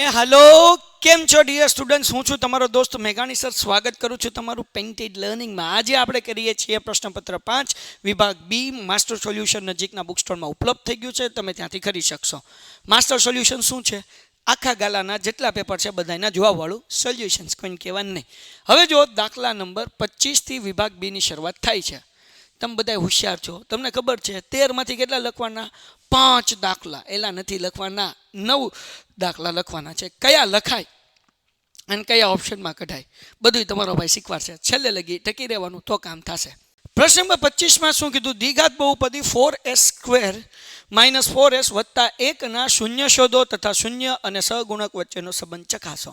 Hello केम छो dear students हूँ छूँ तमारो दोस्त मेघाणी सर स्वागत करूँ छूँ तमारू पेइंटेड लर्निंग में। आज आपणे करीए छीए प्रश्नपत्र 5 विभाग बी मास्टर सोल्यूशन नजीकना बुक स्टोर में उपलब्ध थई गयुं छे, तमे त्यांथी खरीदी शकशो। मास्टर सोल्यूशन शुं छे? आखा गालाना जेटला पेपर छे बधायना जवाबवाळुं सोल्यूशन्स, कोઈને कहेवानुं नहीं। हवे जो दाखला नंबर 25 थी विभाग बी नी शरूआत थाय छे। तमे बधाय होशियार छो, तमने खबर छे 13 मांथी केटला लखवाना? 5 दाखला, एला नथी लखवाना, 9 दाखला लखवाना छे। कया लखाय અને કયા ઓપ્શનમાં કઢાય બધું તમારો ભાઈ શીખવાડશે। છેલ્લે લગી ટકી રહેવાનું તો કામ થશે। પ્રશ્ન નંબર 25 માં શું કીધું? દ્વિઘાત બહુપદી 4s² - 4s + 1 ના શૂન્ય શોધો તથા શૂન્ય અને સહગુણક વચ્ચેનો સંબંધ ચકાસો।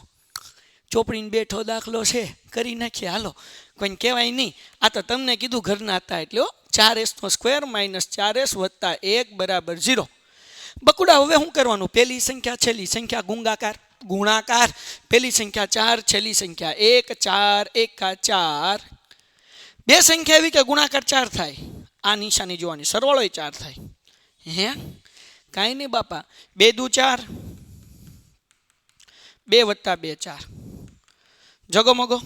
ચોપડીને બેઠો દાખલો છે, કરી નાખીએ હાલો, કોઈને કહેવાય નહીં। આ તો તમને કીધું ઘરના હતા એટલે 4s² - 4s + 1 = 0। બકુડા હવે શું કરવાનું? પહેલી સંખ્યા છેલ્લી સંખ્યા ગુણાકાર, પહેલી સંખ્યા 4 છેલ્લી સંખ્યા 1, 4 1 4। બે સંખ્યા એવી કે ગુણાકાર 4 થાય, આ નિશાની જોવાની, સરવાળો 4 થાય। હે કાંઈ નહીં બાપા, 2 દુ 4, 2 + 2 4, જગમગો।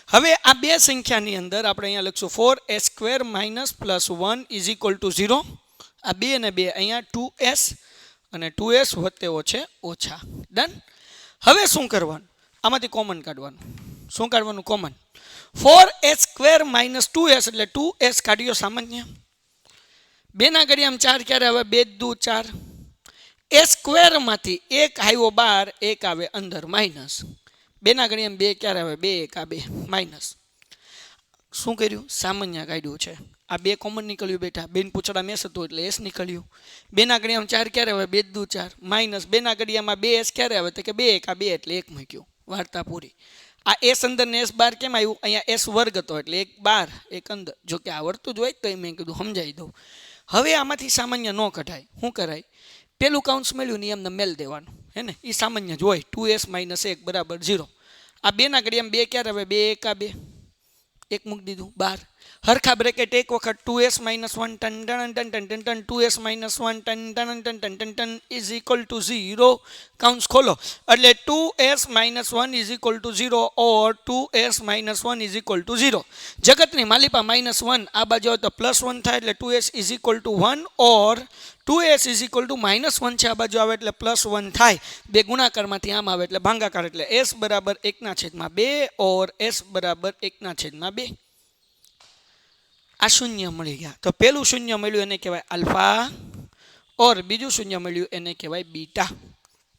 હવે આ બે સંખ્યાની અંદર આપણે અહીંયા લખશું 4s² - +1 = 0। આ 2 અને 2 અહીંયા 2s અને 2s વત્તે ઓછા, ડન। હવે શું કરવાનું? આમાંથી કોમન કાઢવાનું। શું કાઢવાનું? કોમન। 4s² - 2s એટલે 2s કાઢ્યો સામાન્ય, 2 ના ઘડિયામાં 4 ક્યારે આવે? 2 દુ 4, a² માંથી 1 આવ્યો બહાર, 1 આવે અંદર માઇનસ, 2 ના ઘડિયામાં 2 ક્યારે આવે? 2 1 2 માઇનસ। શું કર્યું? સામાન્ય કાઢ્યું છે। આ 2 કોમન નીકળ્યું બેટા, 2 પૂછડા મેસ હતું એટલે s નીકળ્યું। 2 ના ઘડિયામાં 4 ક્યારે આવે? 2 દુ 4 માઇનસ, 2 ના ઘડિયામાં 2s ક્યારે આવે? તો કે 2 1 2 એટલે 1 મૂક્યું, વાર્તા પૂરી। આ s અંદર ને s બહાર કેમ આવ્યું? અહીંયા s વર્ગ હતો એટલે 1 બહાર 1 અંદર, જો કે આવડતું જ હોય તો મેં કીધું સમજાવી દઉં। હવે આમાંથી સામાન્ય ન કઢાય, શું કરાય? પેલું કાઉન્સ મળ્યું ને એમને મેલ દેવાનું, હે ને? એ સામાન્ય જ હોય, 2s - 1 = 0। આ 2 ના ઘડિયામાં 2 ક્યારે આવે? 2 1 2, 1 મૂકી દીધું બહાર, હરખા બ્રેકેટ એક વખત 2s - 1 ton ton ton ton ton 2s - 1 ton ton ton ton ton ton = 0, કાઉન્સ ખોલો એટલે 2s - 1 = 0 ઓર 2s - 1 = 0। જગતની માલિપા -1 આ બાજુ આવે તો +1 થાય એટલે 2s = 1 ઓર 2s = -1 છે, આ બાજુ આવે એટલે +1 થાય। બે ગુણાકારમાંથી આમ આવે એટલે ભાગાકાર, એટલે s = 1/2 ઓર s = 1/2। આ શૂન્ય મળી ગયા તો પેલું શૂન્ય મળ્યું એને કહેવાય આલ્ફા ઓર બીજું શૂન્ય મળ્યું એને કહેવાય બીટા,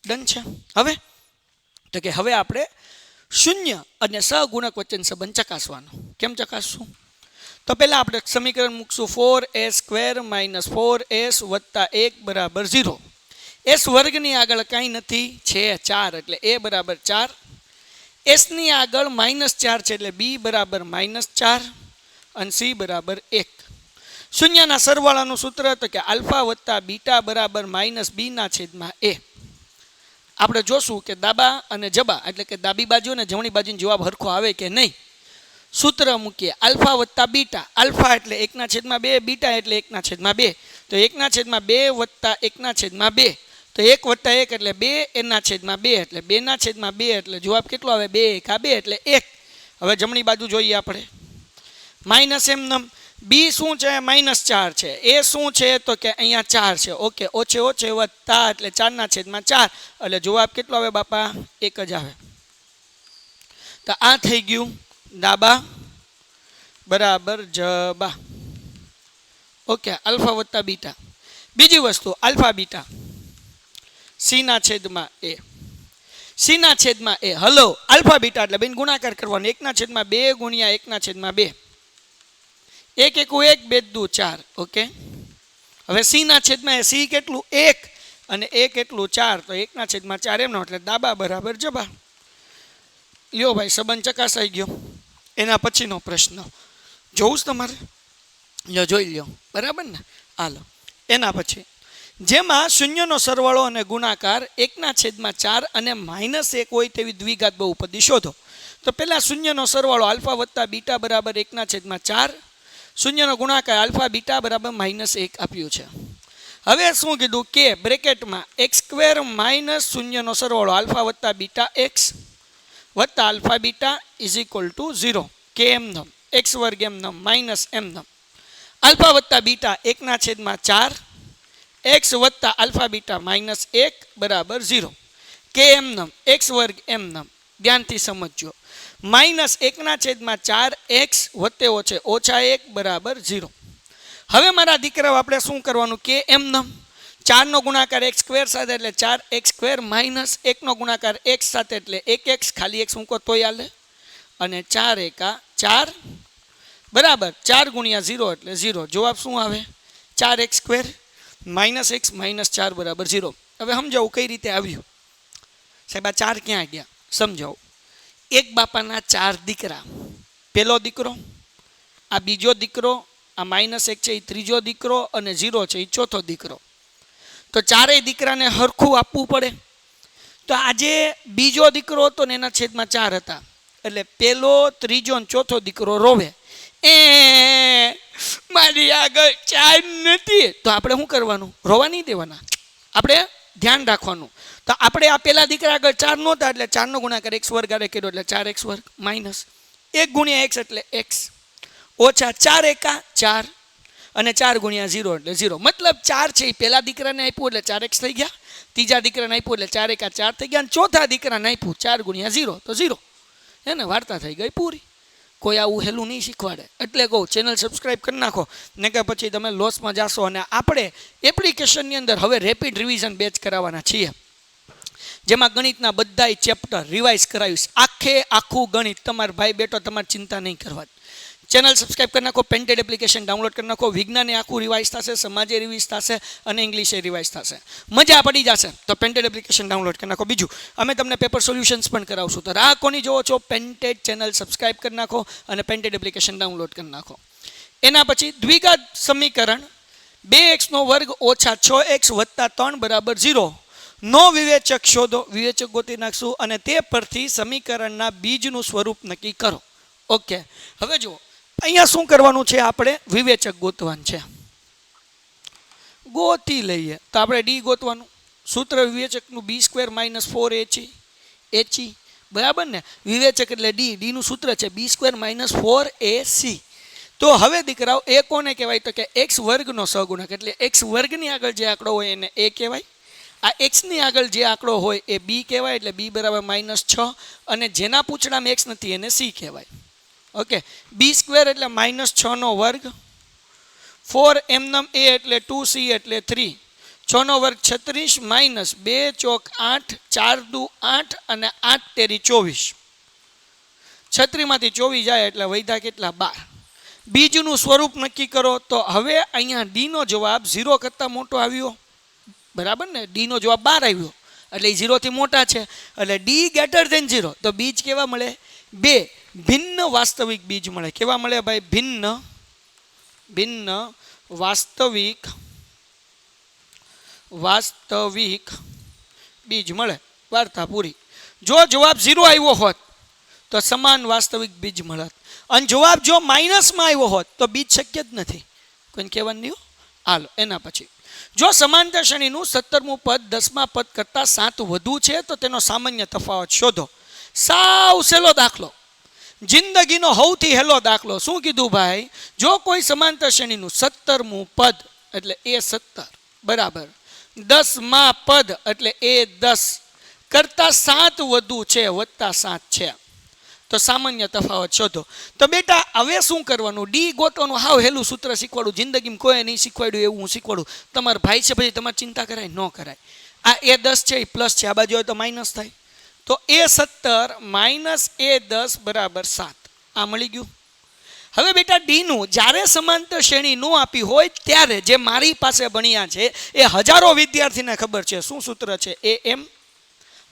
ડન છે। હવે તો કે હવે આપણે શૂન્ય અને સહગુણક વચ્ચેનો સંબંધ ચકાસવાનો। કેમ ચકાસશું? તો પહેલા આપણે સમીકરણ મૂકશું 4s² - 4s + 1 = 0। s વર્ગની આગળ કાંઈ નથી, છે 4 એટલે a = 4, s ની આગળ -4 છે એટલે b = -4 અને c = 1। શૂન્યના સરવાળાનું સૂત્ર તો કે આલ્ફા + બીટા = -b/a। આપણે જોશું કે દાબા અને જબા એટલે કે ડાબી બાજુ અને જમણી બાજુનો જવાબ હરખો આવે કે નહીં। સૂત્ર મૂકીએ આલ્ફા + બીટા, આલ્ફા એટલે 1/2, બીટા એટલે 1/2, તો 1/2 + 1/2, તો 1 + 1 એટલે 2, n/2 એટલે 2/2 એટલે જવાબ કેટલો આવે? 2 1 2 એટલે 1। હવે જમણી બાજુ જોઈએ આપણે, માઇનસ એમ બી શું છે? -4 છે, એ શું છે? તો કે અહીંયા 4 છે, ઓકે, ઓછે ઓછે વત્તા એટલે 4/4 એટલે જવાબ કેટલો આવે બાપા? 1 જ આવે। તો આ થઈ ગયું ડાબા બરાબર જબા, ઓકે, આલ્ફા + બીટા। બીજી વસ્તુ alpha beta c/a, c/a। Hello, alpha beta એટલે બેન ગુણાકાર કરવાનો, 1/2 ગુણ્યા 1/2, 1 1 1 2 દુ 4, ઓકે। હવે c/a, c કેટલું? 1 અને a કેટલું? 4, તો 1/4 એમનો એટલે ડાબા બરાબર જબા। લ્યો ભાઈ, સંબંધ ચકાસાઈ ગયો। એના પછીનો પ્રશ્ન જોવું જ તમારે, લ્યો જોઈ લ્યો, બરાબર ને? હાલો, એના પછી જેમાં શૂન્યનો સરવાળો અને ગુણાકાર 1/4 અને -1 હોય તેવી દ્વિઘાત બહુપદી શોધો। તો પહેલા શૂન્યનો સરવાળો આલ્ફા + બીટા = 1/4, શૂન્યનો ગુણાકાર આલ્ફા બીટા = -1 આપ્યું છે। હવે શું કીધું કે બ્રેકેટમાં એક્સ સ્ક્વેર માઇનસ શૂન્યનો સરવાળો આલ્ફા વત્તા બીટા એક્સ વત્તા alpha beta is equal to 0 કે એમ નમ એક્સ વર્ગ એમ નમ માઇનસ એમ નમ આલ્ફા વત્તા બીટા 1/4 એક્સ વત્તા આલ્ફા બીટા માઇનસ 1 બરાબર 0 કે એમ નમ એક્સ વર્ગ એમ નમ ધ્યાનથી સમજજો માઇનસ 1/4 એક્સ વત્તે ઓછે ઓછા 1 બરાબર 0. હવે મારા દીકરાઓ આપણે શું કરવાનું કે એમ નમ 4 નો ગુણાકાર x સ્ક્વેર સાથે એટલે 4x સ્ક્વેર માઇનસ 1 નો ગુણાકાર x સાથે એટલે 1x ખાલી x મૂકો તોય હાલે અને 4 એકા 4 બરાબર 4 ગુણ્યા 0 એટલે 0. જવાબ શું આવે 4x square minus x minus 4 બરાબર 0. હવે સમજાવું કઈ રીતે આવ્યું સાહેબ આ 4 ક્યાં ગયા સમજાવો. એક બાપાના 4 દીકરા, પહેલો દીકરો, આ બીજો દીકરો, આ માઇનસ 1 છે એ ત્રીજો દીકરો અને 0 છે એ ચોથો દીકરો. તો ચારેય દીકરાને હરખું આપવું પડે. તો આજે બીજો દીકરો હતો ને એના છેદમાં 4 હતા એટલે પહેલો ત્રીજો અને ચોથો દીકરો રોવે એ મારી આગળ 4 નથી. તો આપણે શું કરવાનું રોવા નહીં દેવાના, આપણે ધ્યાન રાખવાનું. તો આપણે આ પહેલા દીકરા આગળ 4 નહોતા એટલે 4 નો ગુણાકાર x વર્ગ આરે કર્યો એટલે 4x વર્ગ માઇનસ 1 ગુણ્યા x એટલે x ઓછા 4 એકા 4 અને 4 ગુણ્યા 0 એટલે 0. મતલબ 4 છે એ પહેલા દીકરાને આપ્યું એટલે 4x થઈ ગયા, ત્રીજા દીકરાને આપ્યું એટલે 4 એકા 4 થઈ ગયા અને ચોથા દીકરાને આપ્યું 4 ગુણ્યા 0 તો 0. એને વાર્તા થઈ ગઈ પૂરી. કોઈ આવું હેલું નહીં શીખવાડે. એટલે કહું ચેનલ સબસ્ક્રાઈબ કરી નાખો ને કે પછી તમે લોસમાં જાશો. અને આપણે એપ્લિકેશનની અંદર હવે રેપિડ રિવિઝન બેચ કરાવવાના છીએ જેમાં ગણિતના બધાય ચેપ્ટર રિવાઇઝ કરાવીશ. આખું ગણિત તમારા ભાઈ બેટો તમારે ચિંતા નહીં કરવાની. ચેનલ સબસ્ક્રાઈબ કરી નાખો, પેન્ટેડ એપ્લિકેશન ડાઉનલોડ કરી નાખો. વિજ્ઞાને આખું રિવાઇઝ થશે, સમાજે રિવાઇઝ થશે અને ઇંગ્લિશે રિવાઇઝ થશે. મજા પડી જશે તો પેન્ટેડ એપ્લિકેશન ડાઉનલોડ કરી નાખો. બીજું અમે તમને પેપર સોલ્યુશન્સ પણ કરાવશું. તો રાહ કોની જોવો છો? પેન્ટેડ ચેનલ સબસ્ક્રાઈબ કરી નાખો અને પેન્ટેડ એપ્લિકેશન ડાઉનલોડ કરી નાખો. એના પછી દ્વિઘાત સમીકરણ 2x² ઓછા 6x વત્તા 3 બરાબર 0 નો વિવેચક શોધો. વિવેચક ગોતી નાખશું અને તે પરથી સમીકરણના બીજનું સ્વરૂપ નક્કી કરો. ઓકે, હવે જુઓ અહીંયા શું કરવાનું છે? આપણે વિવેચક ગોતવાનું છે. ગોતી લઈએ તો આપણે ડી ગોતવાનું. સૂત્ર વિવેચકનું b² - 4ac બરાબર ને. વિવેચક એટલે ડીનું સૂત્ર છે b² - 4ac. તો હવે દીકરાઓ એ કોને કહેવાય? તો કે x વર્ગનો સહગુણક. એટલે x વર્ગની આગળ જે આંકડો હોય એને a કહેવાય. આ x ની આગળ જે આંકડો હોય એ b કહેવાય. એટલે b બરાબર -6 અને જેના પૂછડામાં x નથી એને c કહેવાય. ઓકે, b² એટલે -6 નો વર્ગ, 4 એમનમ a એટલે 2c એટલે 3, 6 નો વર્ગ 36 માઇનસ 2 ચોક 8, 4 દુ 8 અને 8 તેરી 24. 36 માંથી 24 જાય એટલે વૈધા કેટલા? 12. બીજનું સ્વરૂપ નક્કી કરો. તો હવે અહીંયા ડી નો જવાબ 0 કરતાં મોટો આવ્યો બરાબર ને. ડી નો જવાબ 12 આવ્યો એટલે એ 0 થી મોટા છે એટલે ડી ગ્રેટર ધેન 0. તો બીજ કેવા મળે? 2 ભિન્ન વાસ્તવિક બીજ મળે. કેવા મળે ભાઈ? ભિન્ન વાસ્તવિક બીજ મળે. વાર્તા પૂરી. જો જવાબ 0 આવ્યો હોત તો સમાન વાસ્તવિક બીજ મળત અને જવાબ જો માઇનસમાં આવ્યો હોત તો બીજ શક્ય જ નથી. કોઈને કહેવાનું નહીં. હાલો એના પછી જો સમાંતર શ્રેણીનું 17મું પદ 10મા પદ કરતાં 7 વધુ છે તો તેનો સામાન્ય તફાવત શોધો. સાવ સહેલો દાખલો, જિંદગીનો સૌથી હેલો દાખલો. શું કીધું ભાઈ? જો કોઈ સમાંતર શ્રેણીનું 17મું પદ એટલે a17 બરાબર 10મા પદ એટલે a10 કરતાં 7 વધુ છે વત્તા 7 છે તો સામાન્ય તફાવત શોધો. તો બેટા હવે શું કરવાનું? ડી ગોતવાનું. હાવ હેલું સૂત્ર શીખવાડું. જિંદગીમાં કોઈ નહીં શીખવાડ્યું એવું હું શીખવાડું. તમારા ભાઈ છે પછી તમારે ચિંતા કરાય ન કરાય. આ a10 છે એ પ્લસ છે, આ બાજુ હોય તો માઇનસ થાય. તો a17 માઇનસ a10 બરાબર 7. આ મળી ગયું. હવે બેટા ડીનું જ્યારે સમાંતર શ્રેણી ન આપી હોય ત્યારે જે મારી પાસે ભણ્યા છે એ હજારો વિદ્યાર્થીને ખબર છે. શું સૂત્ર છે? am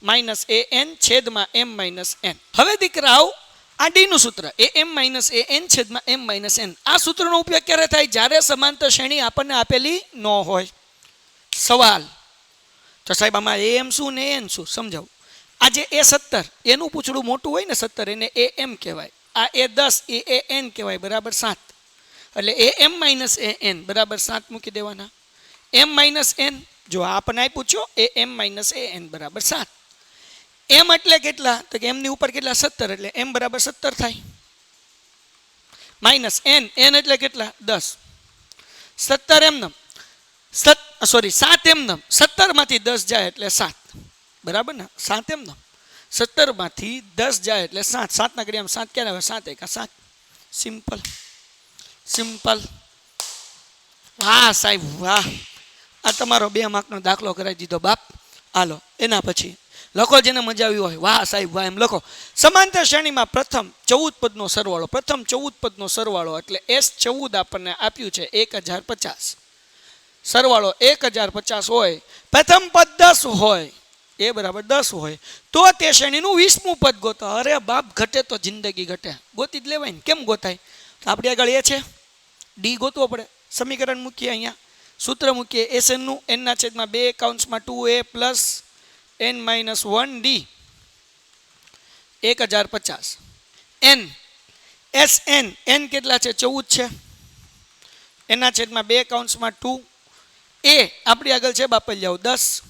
માઇનસ an છેદમાં m માઇનસ n. હવે દીકરાઓ આ ડીનું સૂત્ર am માઇનસ an છેદમાં m માઇનસ n. આ સૂત્રનો ઉપયોગ ક્યારે થાય? જ્યારે સમાંતર શ્રેણી આપણને આપેલી ન હોય. સવાલ તો સાહેબ આમાં am શું ને an શું સમજાવું. આજે a17 એનું પૂછડું મોટું હોય ને 17 એને am કહેવાય. આ a10 એ an કહેવાય બરાબર 7 એટલે am માઇનસ an બરાબર 7 મૂકી દેવાના. એમ માઇનસ એન, જો આપણને આપ્યું છો એ એમ માઇનસ એ એન બરાબર 7. એમ એટલે કેટલા? તો કે એમની ઉપર કેટલા? 17, એટલે એમ બરાબર 17 થાય. માઇનસ એન, એન એટલે કેટલા? 10. 17 એમનેમ, 7 એમનેમ, 17 માંથી 10 જાય એટલે 7, બરાબર ને? 7 એમનેમ, 17 માંથી 10 જાય એટલે 7. 7 ના ઘડિયામાં 7 ક્યારે આવે? 7 એકા 7. Simple simple. વાહ સાહેબ વાહ, આ તમારો 2 માર્કનો દાખલો કરાવી દીધો બાપ. હાલો એના પછી લખો જેને મજા આવી હોય. વાહ સાહેબ વાહ એમ લખો. સમાંતર શ્રેણીમાં પ્રથમ 14 પદનો સરવાળો, પ્રથમ 14 પદનો સરવાળો એટલે S14 આપણને આપ્યું છે 1050. સરવાળો 1050 હોય, પ્રથમ પદ 10 હોય, એ બરાબર 10 હોય, તો તે શ્રેણીનું 20મું પદ ગોતો. અરે બાપ, ઘટે તો જિંદગી ઘટે, ગોતી જ લેવાય ને. કેમ ગોતાય? તો આપણે આગળ એ છે ડી ગોતવો પડે. સમીકરણ મૂકીએ, અહીંયા સૂત્ર મૂકીએ. SN નું n/2 2a plus n-1 D 1050. n SN, n કેટલા છે? 14 છે. n/2 a આપણી આગળ છે બાપલ જાવ 10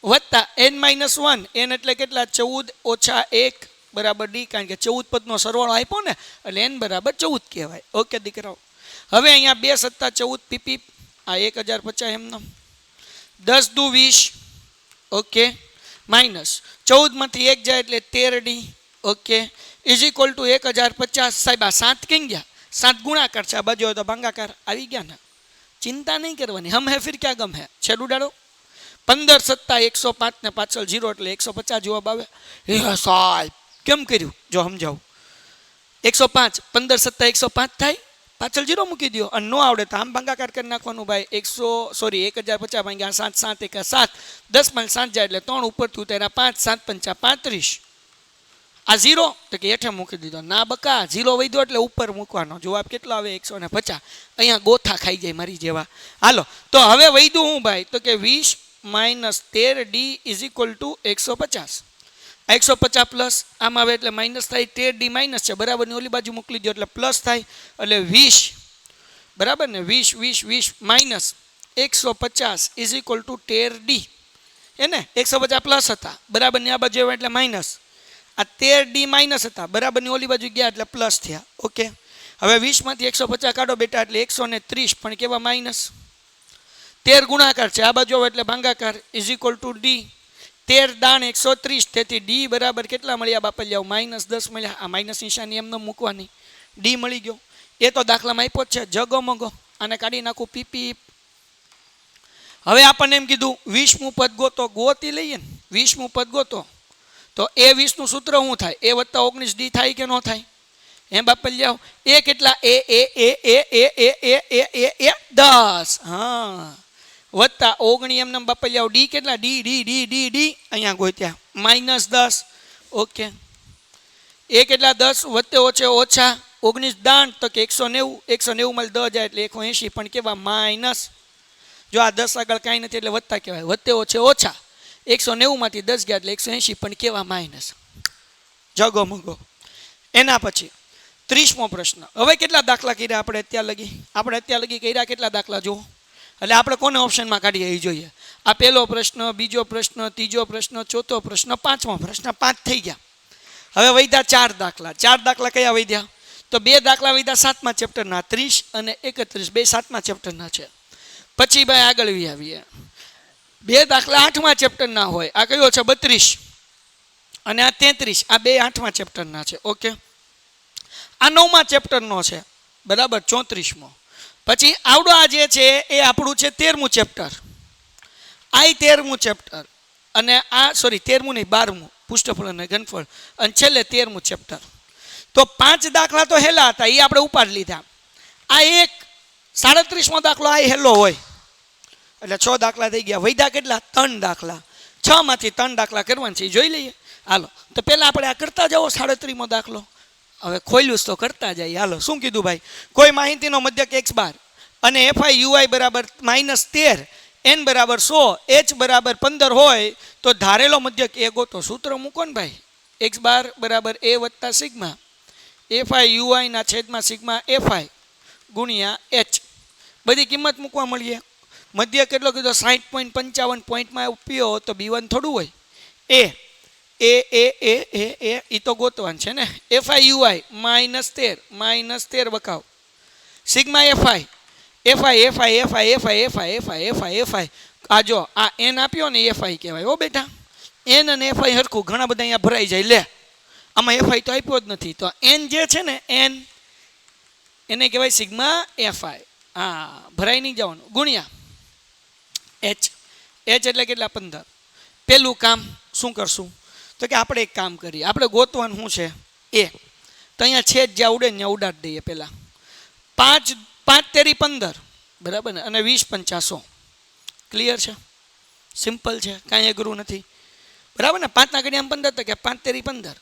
વત્તા n-1, n એટલે કેટલા? 14 ઓછા 1 બરાબર ડી, કારણ કે 14 પદનો સરવાળો આપ્યો ને એટલે n બરાબર 14 કહેવાય. ઓકે દીકરાઓ, હવે અહીંયા 2 સત્તા 14 પીપી, આ 1050 એમનો, 10 દુ 20, ઓકે, માઇનસ 14 માંથી 1 જાય એટલે 13 D, okay, is equal to 1050. સાહેબ આ 7 કઈ ગયા? 7 ગુણાકાર છે, આ બાજુ હોય તો ભાંગાકાર આવી ગયા ને. ચિંતા નહીં કરવાની, હમ હે ફિર ક્યાં ગમ હે. છેડું ડાળો 15 સત્તા 105 ને પાછળ 0 એટલે 150 જવાબ આવે. એ સાહેબ કેમ કર્યું? જો સમજાવું. 105, 15 સત્તા 105 થાય, પાછળ 0 મૂકી દો. અને ન આવડે તો આમ ભાંગાકાર કરી નાખવાનું ભાઈ. 1050 ભાગ્યા 7, 7 એકા 7, 10 માં 7 જાય એટલે 3 ઉપરથી ઉતાર્યા 5, 7 પંચા 35. આ 0 તો કે હેઠે મૂકી દીધો. ના બકા, 0 વધ્યો એટલે ઉપર મૂકવાનો. જવાબ કેટલો આવે? 150. અહીંયા ગોથા ખાઈ જાય મારી જેવા. હાલો તો હવે વધ્યું હું ભાઈ? તો કે 20 minus 13 D is equal to 150. 150 plus આમ આવે એટલે માઇનસ થાય. 13 ડી માઇનસ છે, બરાબર ની ઓલી બાજુ મોકલી દો એટલે પ્લસ થાય. એટલે 20 બરાબર ને, 20 minus 150 is equal to 13 D. એને 150 પ્લસ હતા, બરાબર ની આ બાજુ આવ્યા એટલે માઇનસ. આ 13 ડી માઇનસ હતા, બરાબર ની ઓલી બાજુ ગયા એટલે પ્લસ થયા. ઓકે, હવે 20 માંથી 150 કાઢો બેટા એટલે 130, પણ કેવા? માઇનસ. 13 ગુણાકાર છે, આ બાજુ આવે એટલે ભાંગાકાર, ઇઝ ઇક્વલ ટુ ડી. 13 દાણ 130, તેથી ડી બરાબર કેટલા મળ્યા બાપા? જાવ -10 મળ્યા. આ માઇનસ નિશાની એમને મૂકવાની, ડી મળી ગયો. એ તો દાખલામાં આપ્યો જ છે, જગો મગો. આને કાઢી નાખું પીપી. હવે આપણને એમ કીધું 20મું પદ ગોતો, ગોતી લઈએ ને. 20મું પદ ગોતો તો એ 20 નું સૂત્ર શું થાય? એ વત્તા 19 ડી થાય કે ન થાય? એમ બાપા જાવ. એ કેટલા? એ 10, હા, વત્તા 19 એમને બાપા જાવ. ડી કેટલા? D D D D D અહીંયા ગોત્યા -10. ઓકે, એ કેટલા? 10 વત્તે ઓછે ઓછા 19 દાણ તો કે 190. 190 માં 10 જાય એટલે 180, પણ કેવા? માઇનસ. જો આ 10 આગળ કાંઈ નથી એટલે વત્તા કહેવાય. વત્તે ઓછે ઓછા 190 માંથી 10 ગયા એટલે 180, પણ કેવા? માઇનસ. જગો મગો. એના પછી 30મો પ્રશ્ન. હવે કેટલા દાખલા કર્યા આપણે અત્યાર લગી? આપણે અત્યાર લગી કર્યા કેટલા દાખલા જુઓ? એટલે આપણે કોને ઓપ્શનમાં કાઢીએ એ જોઈએ. આ પહેલો પ્રશ્ન, બીજો પ્રશ્ન, ત્રીજો પ્રશ્ન, ચોથો પ્રશ્ન, 5મો પ્રશ્ન. 5 થઈ ગયા. હવે વધ્યા 4 દાખલા. 4 દાખલા કયા વધ્યા? તો 2 દાખલા વધ્યા 7મા ચેપ્ટરના, 30 અને 31, બે 7મા ચેપ્ટરના છે. પછી ભાઈ આગળ આવીએ. 2 દાખલા 8મા ચેપ્ટરના હોય. આ કયો છે? 32 અને આ 33. આ બે 8મા ચેપ્ટરના છે. ઓકે, આ 9મા ચેપ્ટરનો છે, બરાબર, 34મો. પછી આવડો આ જે છે એ આપણું છે 13મું ચેપ્ટર. આ 13મું ચેપ્ટર, અને આ 13મું નહીં 12મું, પુષ્ઠફળ અને ઘનફળ, અને છેલ્લે 13મું ચેપ્ટર. તો 5 દાખલા તો હેલા હતા, એ આપણે ઉપાડ લીધા. આ એક 37મો દાખલો આ હેલો હોય એટલે 6 દાખલા થઈ ગયા. વૈધા કેટલા? 3 દાખલા. 6 માંથી 3 દાખલા કરવાના છે, જોઈ લઈએ. હાલો તો પહેલાં આપણે આ કરતા જાઓ 37મો દાખલો. હવે ખોલ્યું તો કરતા જાય. હાલો, શું કીધું ભાઈ? કોઈ માહિતીનો મધ્યક x12 અને fi ui બરાબર -13, n બરાબર 100, h બરાબર 15 હોય તો ધારેલો મધ્યક એ ગોતો. સૂત્ર મૂકો ને ભાઈ. x12 બરાબર a વત્તા સિગ્મા fi ui ના છેદમાં સિગ્મા fi ગુણ્યા h. બધી કિંમત મૂકવા મળીએ. મધ્ય કેટલો કીધો 60.55 પોઈન્ટમાં ઉપ્યો તો B1 થોડું હોય એ તો ગોતવાન છે ને FIUI -13 બકાવ સિગ્મા FI આ જો આ N આપ્યો ને FI કહેવાય હો બેટા N અને FI હરખું ઘણા બધા અહીંયા ભરાઈ જાય લે આમાં FI તો આપ્યો જ નથી તો N જે છે ને N એને કહેવાય સિગ્મા FI હા ભરાઈ નહીં જવાનું ગુણ્યા H એટલે કેટલા 15 પેલું કામ શું કરશું તો કે આપણે એક કામ કરીએ આપણે ગોતવાનું શું છે એ તો અહીંયા છેદ જ્યાં ઉડે ને ત્યાં ઉડાડી દઈએ પહેલાં 5 તેરી 15 બરાબર ને અને 20 પંચા 100 ક્લિયર છે સિમ્પલ છે કાંઈ અઘરું નથી બરાબર ને 5 ના ઘડિયામાં 15 તો કે 5 તેરી 15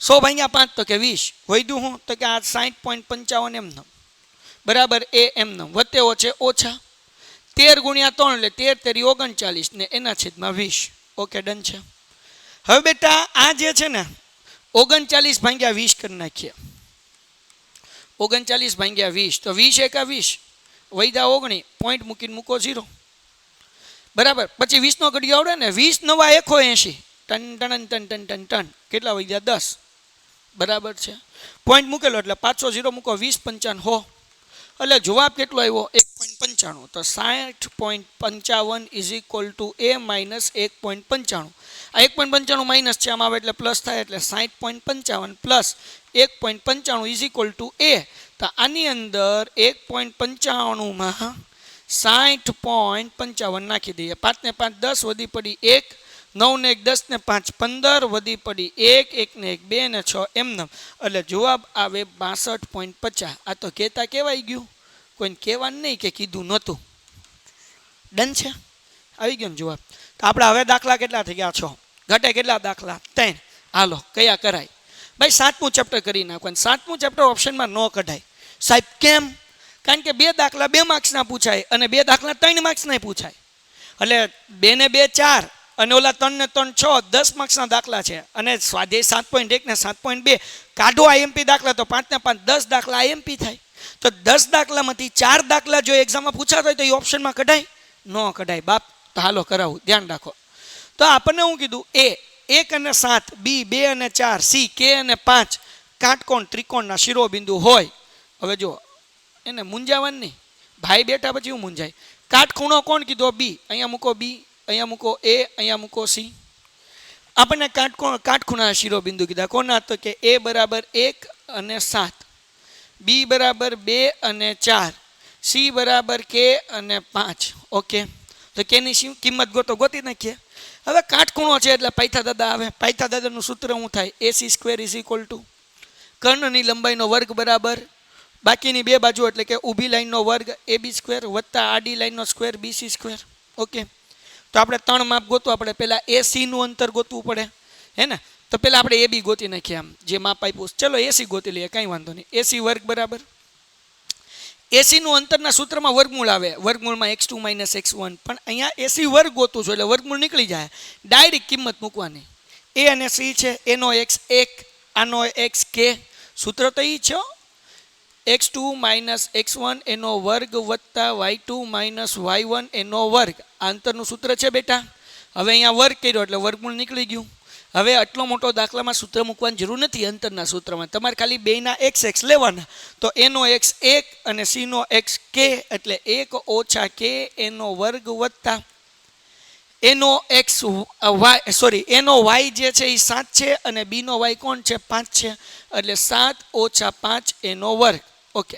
100 ભાગ્યા 5 તો કે 20 વૈધું હું તો કે આ 60.55 એમનો બરાબર એ એમનો વત્તે ઓછે ઓછા 13 ગુણ્યા 3 એટલે 13 તેરી 39 ને એના છેદમાં 20 ઓકે ડન છે હવે બેટા આ જે છે ને 39 ભાગ્યા 20 કરી નાખીએ 39 ભાગ્યા 20 તો 20 એકા 20 વૈધા 19 પોઈન્ટ મૂકીને મૂકો 0 બરાબર પછી 20 નો ઘડિયો આવડે ને 20 નવા 180 ટન કેટલા વૈધા 10 બરાબર છે પોઈન્ટ મૂકેલો એટલે 500 મૂકો 20 55 હો એટલે જવાબ કેટલો આવ્યો 1.95 તો 60.55 is equal to A minus 1.95 આ 1.95 માઇનસ છે આમાં આવે એટલે પ્લસ થાય એટલે 60.55 plus 1.95 is equal to A તો આની અંદર 1.95 માં 60.55 નાખી દઈએ 5 ને 5 10 વધી પડી 1 9 ને 1 10 ને 5 15 વધી પડી 1 1 ને 1 2 ને 6 એમને એટલે જવાબ આવે 62.50 આ તો કહેતા કહેવાય ગયું કોઈને કહેવાનું નહીં કે કીધું નહોતું ડન છે આવી ગયો ને જવાબ તો આપણે હવે દાખલા કેટલા થઈ ગયા 6 ઘટે કેટલા દાખલા 3 હાલો કયા કરાય ભાઈ 7મું ચેપ્ટર કરી નાખવાનું 7મું ચેપ્ટર ઓપ્શનમાં ન કઢાય સાહેબ કેમ કારણ કે 2 દાખલા 2 માર્ક્સના પૂછાય અને 2 દાખલા 3 માર્ક્સના પૂછાય એટલે 2 ને 2 4 અને ઓલા 3 ને 3 6 10 માર્ક્સના દાખલા છે અને સ્વાધ્યાય 7.1 ને 7.2 કાઢો આઈએમપી દાખલા તો 5 ને 5 10 દાખલા આઈએમપી થાય તો 10 દાખલામાંથી 4 દાખલા જો એક્ઝામમાં પૂછાતા હોય તો એ ઓપ્શનમાં કઢાય ન કઢાય બાપ તો હાલો કરાવું ધ્યાન રાખો તો આપણને હું કીધું A 1 અને 7 B 2 અને 4 C K અને 5 કાટકોણ ત્રિકોણના શિરોબિંદુ હોય હવે જો એને મૂંઝાવાનું નહીં ભાઈ બેઠા પછી હું મૂંઝાય કાટખૂણો કોણ કીધો B અહીંયા મૂકો B અહીંયા મૂકો A અહીંયા મૂકો C આપણને કાટખૂણા શિરોબિંદુ કીધા કોના તો કે A બરાબર 1 અને 7 B બરાબર 2 અને 4 C બરાબર K અને 5 ઓકે તો કેની શું કિંમત ગોતી નાખીએ હવે કાટખૂણો છે એટલે પાયથા દાદા આવે પાયથા દાદાનું સૂત્ર શું થાય AC² = કર્ણની લંબાઈનો વર્ગ બરાબર બાકીની 2 બાજુ એટલે કે ઊભી લાઈનનો વર્ગ AB² વત્તા આડી લાઈનનો સ્ક્વેર BC² ઓકે તો આપણે 3 માપ ગોતવા પડે પહેલાં AC નું અંતર ગોતવું પડે હે ને તો પહેલાં આપણે AB ગોતી નાખીએ આમ જે માપ આપ્યું ચલો AC ગોતી લઈએ કાંઈ વાંધો નહીં AC વર્ગ બરાબર AC નું અંતરના સૂત્રમાં વર્ગમૂળ આવે વર્ગમૂળમાં x2 - x1 પણ અહીંયા AC વર્ગ ગોતું છું એટલે વર્ગમૂળ નીકળી જાય ડાયરેક્ટ કિંમત મૂકવાની A અને C છે એનો x 1 આનો x k સૂત્ર તો એ છે x2 - x1 એનો વર્ગ વત્તા y2 - y1 એનો વર્ગ અંતરનું સૂત્ર છે બેટા હવે અહીંયા વર્ગ કર્યો એટલે વર્ગમૂળ નીકળી ગયું હવે આટલો મોટો દાખલામાં સૂત્ર મૂકવાની જરૂર નથી અંતરના સૂત્રમાં તમારે ખાલી બેયના x લેવાના તો એનો x 1 અને c નો x k એટલે 1 ઓછા k એનો વર્ગ વત્તા એનો x y સોરી એનો y જે છે એ 7 છે અને b નો y કોણ છે 5 છે એટલે 7 ઓછા 5 એનો વર્ગ ઓકે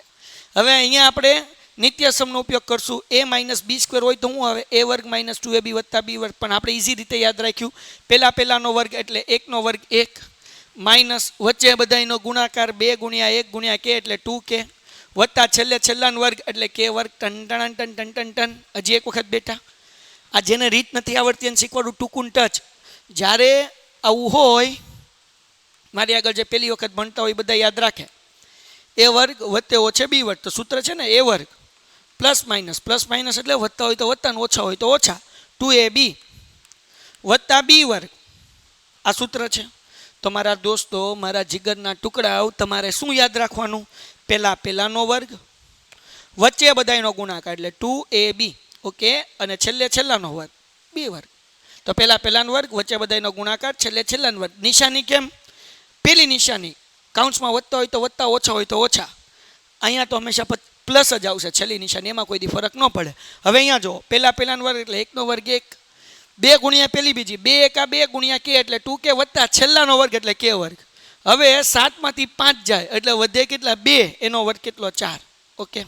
હવે અહીંયા આપણે નિત્યસમનો ઉપયોગ કરશું a - b² હોય તો હું હવે a વર્ગ - 2ab વત્તા b વર્ગ પણ આપણે ઈઝી રીતે યાદ રાખ્યું પહેલાનો વર્ગ એટલે 1 નો વર્ગ 1 માઇનસ વચ્ચે બધાયનો ગુણાકાર 2 ગુણ્યા 1 ગુણ્યા k એટલે 2k વત્તા છેલ્લાનો વર્ગ એટલે k વર્ગ ટન હજી એક વખત બેટા આ જેને રીત નથી આવડતી એને શીખવાડું ટૂંકું ટચ જ્યારે આવું હોય મારી આગળ જે પહેલી વખત ભણતા હોય બધા યાદ રાખે a વર્ગ વત્તે ઓછે b વર્ગ તો સૂત્ર છે ને a વર્ગ પ્લસ માઇનસ એટલે વત્તા હોય તો વત્તા ને ઓછા હોય તો ઓછા 2ab વત્તા b વર્ગ આ સૂત્ર છે તો મારા દોસ્તો મારા જીગરના ટુકડાઓ તમારે શું યાદ રાખવાનું પહેલાનો વર્ગ વચ્ચે બધાયનો ગુણાકાર એટલે 2ab ઓકે, અને છેલ્લે છેલ્લાનો વર્ગ બી વર્ગ. તો પહેલાનો વર્ગ, વચ્ચે બધાનો ગુણાકાર, છેલ્લે છેલ્લાનો વર્ગ. નિશાની કેમ? પેલી નિશાની કાઉન્સમાં વધતા હોય તો વધતા, ઓછા હોય તો ઓછા. અહીંયા તો હંમેશા પ્લસ જ આવશે છેલ્લી નિશાની, એમાં કોઈ દી ફરક ન પડે. હવે અહીંયા જો પહેલાનો વર્ગ એટલે 1 નો વર્ગ 1, 2 ગુણ્યા પેલી બીજી 2 એકા 2 ગુણ્યા કે એટલે 2k વત્તા છેલ્લાનો વર્ગ એટલે k વર્ગ. હવે 7 માંથી 5 જાય એટલે વધે કેટલા? 2, એનો વર્ગ કેટલો? 4. ઓકે,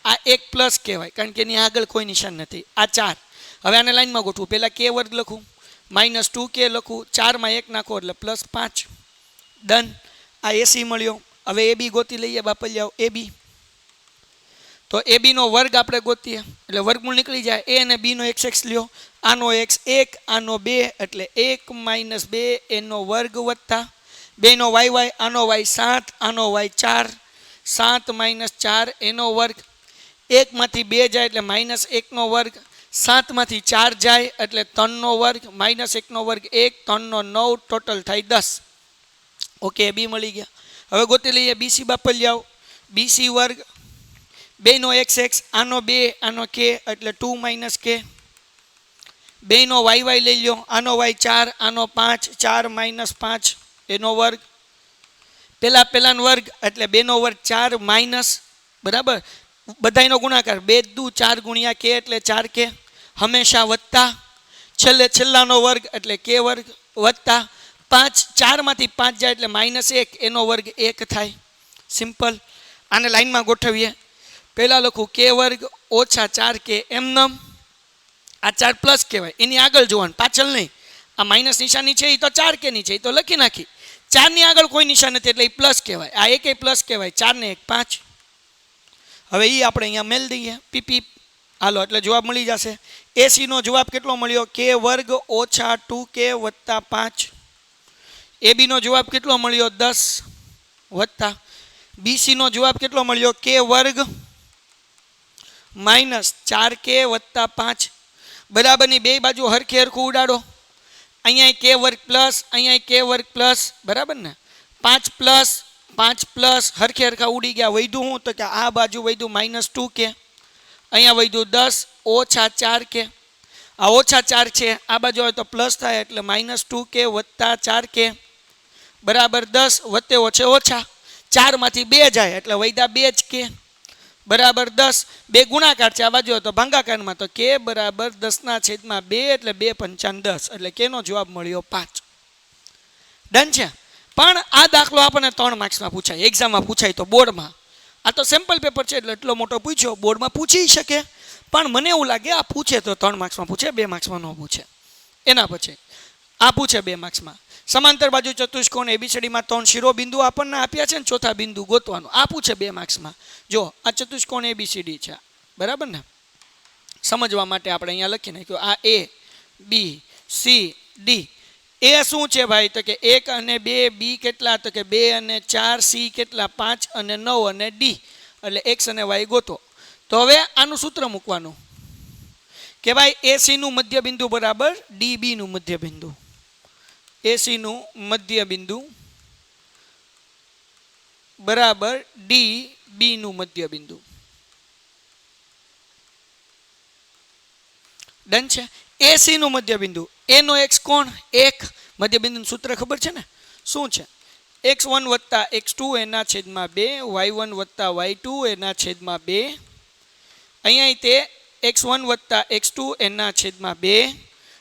આ 1 પ્લસ કહેવાય કારણ કે એની આગળ કોઈ નિશાન નથી. આ 4. હવે આને લાઈનમાં ગોઠવું. પહેલાં k વર્ગ લખું, -2k લખું, 4 માં 1 નાખો એટલે +5. ડન. આ એસી મળ્યો. હવે એ બી ગોતી લઈએ બાપલિયાઓ. એ બી તો એ બીનો વર્ગ આપણે ગોતીએ એટલે વર્ગમૂળ નીકળી જાય. એ અને બીનો x લ્યો, આનો x 1, આનો 2 એટલે 1 - 2 એનો વર્ગ વત્તા 2 નો y, આનો y 7, આનો y 4, 7 - 4 એનો વર્ગ. 1 માંથી 2 જાય એટલે -1 નો વર્ગ, 7 માંથી 4 જાય એટલે 3 નો વર્ગ, -1 નો વર્ગ 1, 3 નો 9, ટોટલ થાય 10. ઓકે, બી મળી ગયા. હવે ગોતી લઈએ બીસી બાપલિયાઓ. બીસી વર્ગ 2 નો x, આનો 2, આનો k એટલે 2 - k. 2 નો y લઈ લ્યો, આનો y 4, આનો 5, 4 - 5 એનો વર્ગ. પહેલાનો વર્ગ એટલે 2 નો વર્ગ 4 માઇનસ, બરાબર, બધાનો ગુણાકાર 2 દુ 4 ગુણ્યા k એટલે 4k, હંમેશા વત્તા, છેલ્લે છેલ્લાનો વર્ગ એટલે k વર્ગ વત્તા 5, 4 માંથી 5 જાય એટલે -1 એનો વર્ગ 1 થાય. સિમ્પલ. આને લાઈનમાં ગોઠવીએ. પહેલાં લખું k વર્ગ ઓછા 4k એમનમ. આ 4 પ્લસ કહેવાય, એની આગળ જોવાનું, પાછળ નહીં. આ માઇનસ નિશાની છે એ તો 4k ની છે, એ તો લખી નાખી. 4 ની આગળ કોઈ નિશાન નથી એટલે એ પ્લસ કહેવાય. આ 1 પ્લસ કહેવાય. 4 ને 1 5. હવે એ આપણે અહીંયા મેલ દઈએ. પીપી હાલો એટલે જવાબ મળી જશે. એસી નો જવાબ કેટલો મળ્યો? k વર્ગ ઓછા 2k વત્તા 5. એ બી નો જવાબ કેટલો મળ્યો? 10 વત્તા. બીસી નો જવાબ કેટલો મળ્યો? k વર્ગ -4k વત્તા 5. બરાબરની બે બાજુ હરખે હરખું ઉડાડો. અહીંયા k વર્ગ પ્લસ, અહીંયા k વર્ગ પ્લસ, બરાબર ને? 5 પ્લસ 5 પ્લસ હરખે હરખા ઉડી ગયા. વધ્યું હું તો કે આ બાજુ વધ્યું -2k, અહીંયા વધ્યું 10 ઓછા 4k. આ ઓછા 4 છે, આ બાજુ આવે તો પ્લસ થાય એટલે -2k વત્તા 4k બરાબર 10. વત્તે ઓછે ઓછા, 4 માંથી 2 જાય એટલે વધ્યા 2 જ k બરાબર 10. બે ગુણાકાર છે, આ બાજુ તો ભાંગાકારમાં તો k બરાબર 10/2 એટલે 2 × 10 એટલે k નો જવાબ મળ્યો 5. ડન છે. પણ આ દાખલો આપણને 3 માર્ક્સમાં પૂછાય, એક્ઝામમાં પૂછાય તો બોર્ડમાં. આ તો સેમ્પલ પેપર છે એટલે એટલો મોટો પૂછ્યો, બોર્ડમાં પૂછી શકે. પણ મને એવું લાગે આ પૂછે તો 3 માર્ક્સમાં પૂછે, 2 માર્ક્સમાં ન પૂછે. એના પછી આ પૂછે 2 માર્ક્સમાં. સમાંતર બાજુ ચતુષ્કોણ એબીસીડીમાં 3 શિરોબિંદુ આપણને આપ્યા છે ને, ચોથા બિંદુ ગોતવાનું. આ પૂછે 2 માર્ક્સમાં. જો આ ચતુષ્કોણ એબીસીડી છે, બરાબર ને? સમજવા માટે આપણે અહીંયા લખી નાખ્યું. આ A B C D. એ શું છે ભાઈ? તો કે 1 અને 2, B કેટલા? તો કે 2 અને 4, C કેટલા? 5 અને 9 અને D એટલે x અને y ગોતો. તો હવે આનું સૂત્ર મૂકવાનું કે ભાઈ AC નું મધ્યબિંદુ બરાબર DB નું મધ્યબિંદુ. AC નું મધ્યબિંદુ બરાબર DB નું મધ્યબિંદુ. ડન છે. AC નું મધ્યબિંદુ, A નો x કોણ? 1. મધ્યબિંદુનું સૂત્ર ખબર છે ને? શું છે? x1 વત્તા x2 એના છેદમાં 2, y1 વત્તા y2 એના છેદમાં 2. અહીંયા તે x1 વત્તા x2 એના છેદમાં 2,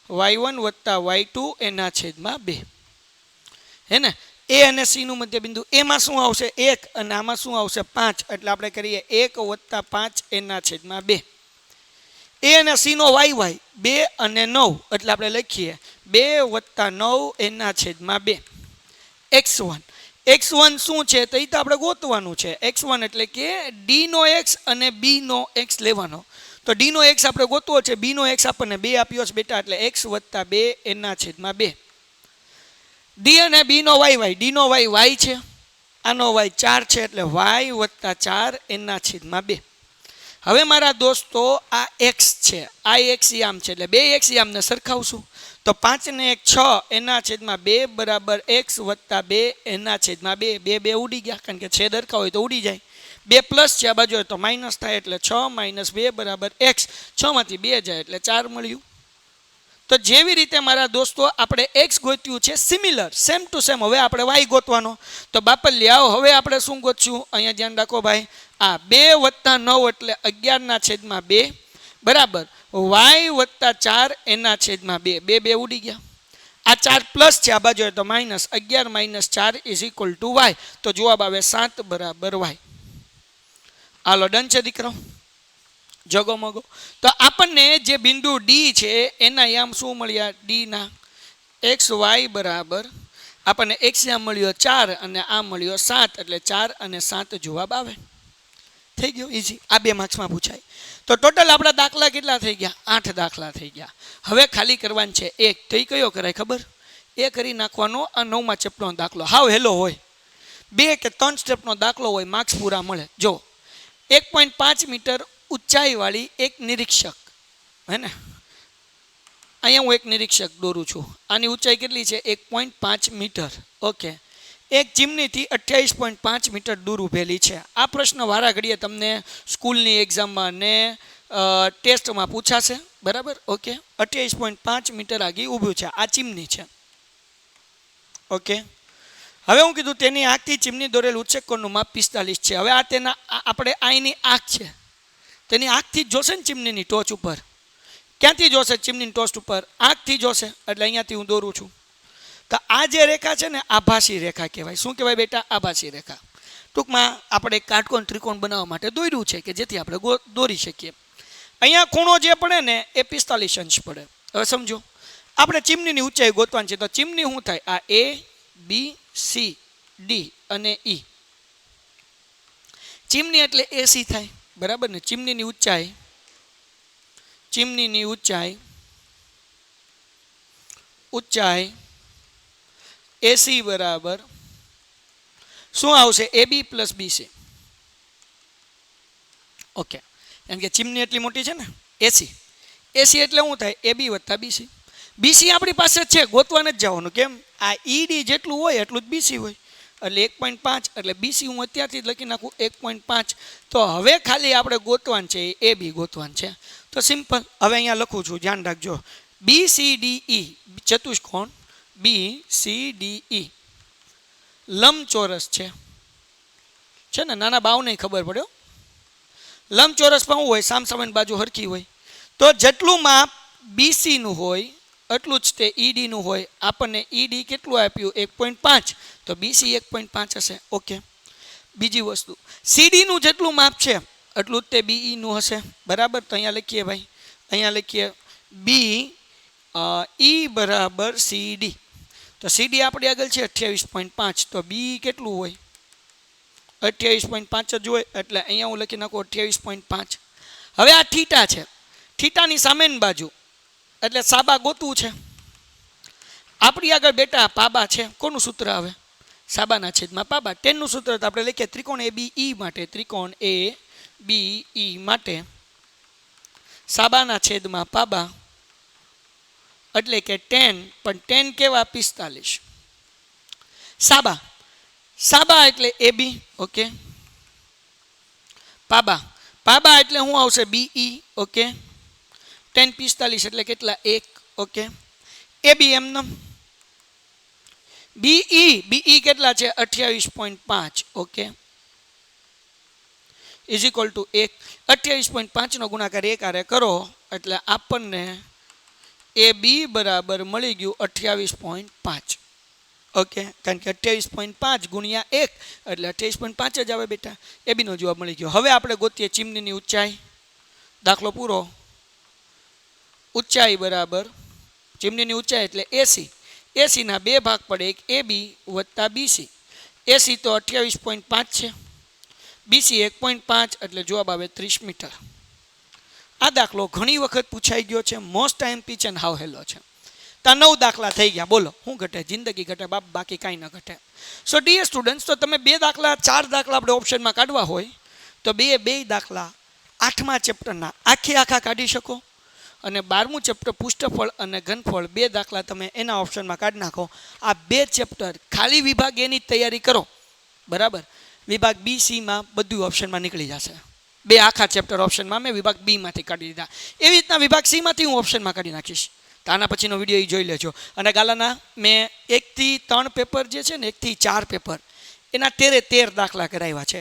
y1 વત્તા y2 એના છેદમાં 2. હે ને? A અને C નું મધ્યબિંદુ, એમાં શું આવશે? 1 અને આમાં શું આવશે? 5. એટલે આપણે કરીએ 1 વત્તા 5 એના છેદમાં 2. A અને C નો y 2 અને 9 એટલે આપણે લખીએ 2 વત્તા 9 એના છેદમાં 2. x1 શું છે તો એ તો આપણે ગોતવાનું છે. x1 એટલે કે D નો x અને B નો x લેવાનો. તો D નો x આપણે ગોતવો છે, B નો x આપણને 2 આપ્યો છે બેટા, એટલે x વત્તા 2 એના છેદમાં 2. D અને B નો y, D નો y છે, આનો y 4 છે એટલે y વત્તા 4 એના છેદમાં 2. હવે મારા દોસ્તો આ x છે, આ x આમ છે એટલે બે x આમને સરખાવશું. તો 5 ને 1 6 એના છેદમાં 2 બરાબર x વત્તા 2 એના છેદમાં 2. 2 ઉડી ગયા કારણ કે છેદ હરખા હોય તો ઉડી જાય. 2 પ્લસ છે આ બાજુ તો માઇનસ થાય એટલે 6 - 2 બરાબર x. 6 માંથી 2 જાય એટલે 4 મળ્યું. તો જેવી રીતે મારા દોસ્તો આપણે x ગોત્યું છે સિમિલર સેમ ટુ સેમ હવે આપણે y ગોતવાનો. તો બાપલિયાઓ હવે આપણે શું ગોતશું? અહીંયા ધ્યાન રાખો ભાઈ. આ 2 + 9 એટલે 11/2 બરાબર y + 4 એના છેદમાં 2. 2 ઉડી ગયા. આ 4 પ્લસ છે આ બાજુ તો માઇનસ 11 - 4 = y. તો જવાબ આવે 7 બરાબર y. હાલો ડન છે દીકરો, જગો મગો. તો આપણને જે બિંદુ ડી છે એના યામ શું મળ્યા? ડી ના x y બરાબર આપણને x યામ મળ્યો 4 અને આ મળ્યો 7 એટલે 4 અને 7 જવાબ આવે. થઈ ગયો ઈઝી. આ 2 માર્ક્સમાં પૂછાય. તો ટોટલ આપણા દાખલા કેટલા થઈ ગયા? 8 દાખલા થઈ ગયા. હવે ખાલી કરવાનું છે એક. તો એ કયો કરાય ખબર? એ કરી નાખવાનો આ 9મા ચેપ્ટરનો દાખલો. હાવ હેલો હોય, 2 કે 3 સ્ટેપનો દાખલો હોય, માર્ક્સ પૂરા મળે. જો 1.5 મીટર ઊંચાઈવાળી એક નિરીક્ષક હે ને, અહીંયા હું એક નિરીક્ષક દોરું છું. આની ઊંચાઈ કેટલી છે? 1.5 મીટર. ઓકે, એક ચીમનીથી 28.5 મીટર દૂર ઊભેલી છે. આ પ્રશ્ન વારા ઘડીએ તમને સ્કૂલની એક્ઝામમાં ને ટેસ્ટમાં પૂછાશે બરાબર. ઓકે, 28.5 મીટર આગી ઊભું છે, આ ચીમની છે. ઓકે, હવે હું કીધું તેની આંખથી ચીમની દોરેલ ઉત્સેક કોણનું માપ 45 છે. હવે આ તેના આપણે આની આંખ છે, તેની આંખથી જ જોશે ને ચીમનીની ટોચ ઉપર. ક્યાંથી જોશે? ચીમનીની ટોચ ઉપર આંખથી જોશે. એટલે અહીંયાથી હું દોરું છું. તો આ જે રેખા છે ને આભાસી રેખા કહેવાય. શું કહેવાય બેટા? આભાસી રેખા. ટૂંકમાં આપણે કાટકોણ ત્રિકોણ બનાવવા માટે દોર્યું છે કે જેથી આપણે દોરી શકીએ. અહીંયા ખૂણો જે પડે ને એ 45 અંશ પડે. હવે સમજો આપણે ચીમનીની ઊંચાઈ ગોતવાની છે. તો ચીમની શું થાય? આ A B C D અને E. ચીમની એટલે AC થાય બરાબર ને. ચીમનીની ઊંચાઈ AC બરાબર શું આવશે? AB + BC. ઓકે, કારણ કે ચીમની એટલી મોટી છે ને. AC એટલે શું થાય? AB + BC. BC આપણી પાસે છે, ગોતવા નથી જવાનું. કેમ? આ ED જેટલું હોય એટલું જ BC હોય. એટલે 1.5 એટલે BC હું અત્યારથી જ લખી નાખું 1.5. તો હવે ખાલી આપણે ગોતવાનું છે AB ગોતવાનું છે. તો સિમ્પલ. હવે અહીંયા લખું છું, ધ્યાન રાખજો. BCDE ચતુષ્કોણ BCDE લંબચોરસ છે ને. નાના બાવને ખબર પડ્યો. લંબચોરસમાં શું હોય? સામસામેની બાજુ હરખી હોય. તો જેટલું માપ BC નું હોય એટલું જ તે ED નું હોય. આપણને ED કેટલું આપ્યું? 1.5. તો BC 1.5 હશે. ઓકે, બીજી વસ્તુ CD નું જેટલું માપ છે એટલું જ તે BE નું હશે બરાબર. તો અહીંયા લખીએ ભાઈ, અહીંયા લખીએ BE બરાબર CD. તો CD આપણી આગળ છે 28.5. તો BE કેટલું હોય? 28.5 જ હોય. એટલે અહીંયા હું લખી નાખું 28.5. હવે આ થીટા છે, થીટાની સામેની બાજુ એટલે સાબા ગોતવું છે. આપણી આગળ બેટા પાબા છે. કોનું સૂત્ર આવે? સાબાના છેદમાં પાબા. ટેનનું સૂત્ર તો આપણે લખીએ ત્રિકોણ ABE માટે. ત્રિકોણ ABE માટે સાબાના છેદમાં પાબા એટલે કે 10. પણ 10 કેવા? 45. સાબા એટલે AB. ઓકે, પાબા એટલે શું આવશે? BE. ઓકે, 10 45 એટલે કેટલા? 1. ઓકે, AB એમનેમ. BE કેટલા છે? 28.5. ઓકે, = 1. 28.5 નો ગુણાકાર 1 હારે કરો એટલે આપણને AB બરાબર મળી ગયું 28.5. ઓકે, કારણ કે 28.5 ગુણ્યા 1 એટલે 28.5 જ આવે બેટા. AB નો જવાબ મળી ગયો. હવે આપણે ગોતીએ ચીમનીની ઊંચાઈ. દાખલો પૂરો. ઊંચાઈ બરાબર ચીમનીની ઊંચાઈ એટલે AC. AC ના 2 ભાગ પડે, એક AB + BC. AC તો 28.5 છે, BC 1.5 એટલે જવાબ આવે 30 મીટર. આ દાખલો ઘણી વખત પૂછાઈ ગયો છે, મોસ્ટ IMP છે ને હાવ હેલો છે. તો 9 દાખલા થઈ ગયા. બોલો શું ઘટે? જિંદગી ઘટે બાપ, બાકી કાંઈ ન ઘટે. સો ડીયર સ્ટુડન્ટ્સ, તો તમે 2 દાખલા 4 દાખલા આપણે ઓપ્શનમાં કાઢવા હોય તો બે દાખલા 8મા ચેપ્ટરના આખા કાઢી શકો. અને 12મું ચેપ્ટર પુષ્ઠફળ અને ઘનફળ 2 દાખલા તમે એના ઓપ્શનમાં કાઢી નાખો. આ 2 ચેપ્ટર ખાલી વિભાગ એની તૈયારી કરો બરાબર. વિભાગ બી સીમાં બધું ઓપ્શનમાં નીકળી જશે. 2 આખા ચેપ્ટર ઓપ્શનમાં મેં વિભાગ બીમાંથી કાઢી દીધા. એવી રીતના વિભાગ સીમાંથી હું ઓપ્શનમાં કાઢી નાખીશ. તો આના પછીનો વિડીયો એ જોઈ લેજો. અને ગાલાના મેં 1 થી 3 પેપર જે છે ને 1 થી 4 પેપર એના 13 દાખલા કરાવ્યા છે.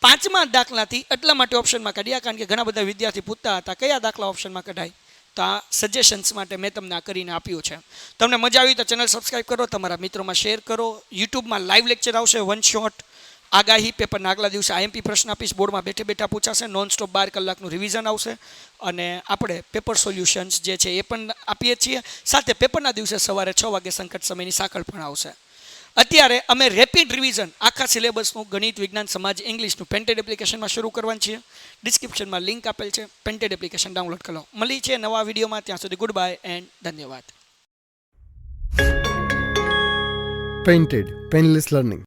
5મા દાખલાથી એટલા માટે ઓપ્શનમાં કાઢ્યા કારણ કે ઘણા બધા વિદ્યાર્થી પૂછતા હતા કયા દાખલા ઓપ્શનમાં કઢાય. તો આ સજેશન્સ માટે મેં તમને આ કરીને આપ્યું છે. તમને મજા આવી તો ચેનલ સબસ્ક્રાઈબ કરો, તમારા મિત્રોમાં શેર કરો. યુટ્યુબમાં લાઈવ લેક્ચર આવશે, 1 શોટ આગાહી પેપરના આગલા દિવસે આઈએમપી પ્રશ્ન આપીશ, બોર્ડમાં બેઠે બેઠા પૂછાશે, નોનસ્ટોપ 12 કલાકનું રિવિઝન આવશે. અને આપણે પેપર સોલ્યુશન્સ જે છે એ પણ આપીએ છીએ. સાથે પેપરના દિવસે સવારે 6 વાગે સંકટ સમયની સાંકળ પણ આવશે. અત્યારે અમે રેપિડ રિવિઝન આખા સિલેબસનું ગણિત, વિજ્ઞાન, સમાજ, ઇંગ્લિશનું પેન્ટેડ એપ્લિકેશનમાં શરૂ કરવાનું છીએ. ડિસ્ક્રિપ્શનમાં લિંક આપેલ છે, પેન્ટેડ એપ્લિકેશન ડાઉનલોડ કરો. મળી છે નવા વિડીયોમાં, ત્યાં સુધી ગુડ બાય એન્ડ ધન્યવાદ. Painted Painless Learning.